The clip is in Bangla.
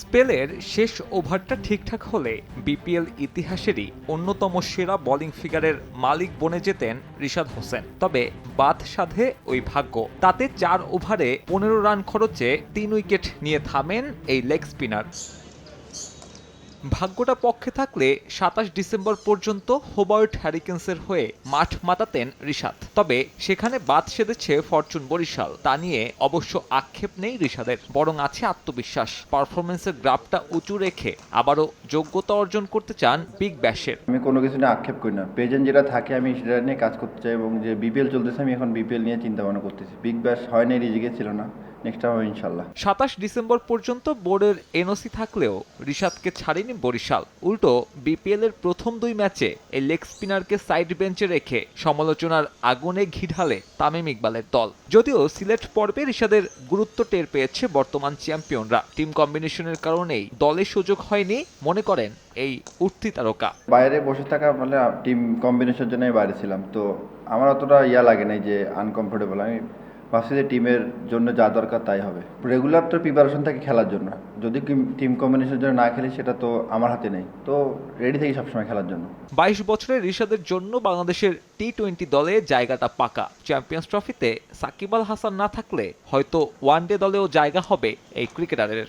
স্পেলের শেষ ওভারটা ঠিকঠাক হলে বিপিএল ইতিহাসেরই অন্যতম সেরা বোলিং ফিগারের মালিক বনে যেতেন রিশাদ হোসেন। তবে বাদ সাধে ওই ভাগ্য, তাতে 4 ওভারে 15 রান খরচে 3 উইকেট নিয়ে থামেন এই লেগ স্পিনার। ভাগ্যটা পক্ষে থাকলে 27 ডিসেম্বর পর্যন্ত হোবার্ট হ্যারিকেন্সের হয়ে মাঠ মাতাতেন রিশাদ। তবে সেখানে বাদ সেধেছে ফরচুন বরিশাল। তা নিয়ে অবশ্য আক্ষেপ নেই রিশাদের, বরং আছে আত্মবিশ্বাস। পারফরমেন্সের গ্রাফটা উঁচু রেখে আবারও যোগ্যতা অর্জন করতে চান বিগ ব্যাশের। আমি কোনো কিছু নিয়ে আক্ষেপ করি না। প্রেজেন্ট যেটা থাকে আমি সেটা নিয়ে কাজ করতে চাই, এবং যে বিপিএল চলতেছে আমি এখন বিপিএল নিয়ে চিন্তা ভাবনা করতেছি। বিগ ব্যাশ হয় নাই, রিজিকে ছিল না, নেক্সট টাইম হবে ইনশাল্লাহ। 27 ডিসেম্বর পর্যন্ত বোর্ডের এনওসি থাকলেও রিশাদকে ছাড়েনি বরিশাল। উল্টো বিপিএল এর প্রথম 2 ম্যাচে এই লেগ স্পিনারকে সাইড বেঞ্চে রেখে সমালোচনার আগুনে ঘি ঢালে তামিম ইকবালের দল। যদিও সিলেট পর্বে রিশাদের গুরুত্ব টের পেয়েছে বর্তমান চ্যাম্পিয়নরা। টিম কম্বিনেশনের কারণেই দলে সুযোগ হয়নি মনে করেন এই উঠতি তারকা। বাইরে বসে থাকা মানে টিম কম্বিনেশনের জন্য বাইরে ছিলাম, তো আমার অতটা লাগে নাই যে আনকমফোর্টেবল। আমি ভাবছি যে টিমের জন্য যা দরকার তাই হবে। রেগুলার তো প্রিপারেশন থাকে খেলার জন্য, যদি টিম কম্বিনেশনের জন্য না খেলি সেটা তো আমার হাতে নেই, তো রেডি থাকি সবসময় খেলার জন্য। 22 বছরের রিশাদের জন্য বাংলাদেশের টি-20 দলে জায়গাটা পাকা। চ্যাম্পিয়ন্স ট্রফিতে সাকিব আল হাসান না থাকলে হয়তো ওয়ানডে দলেও জায়গা হবে এই ক্রিকেটারের।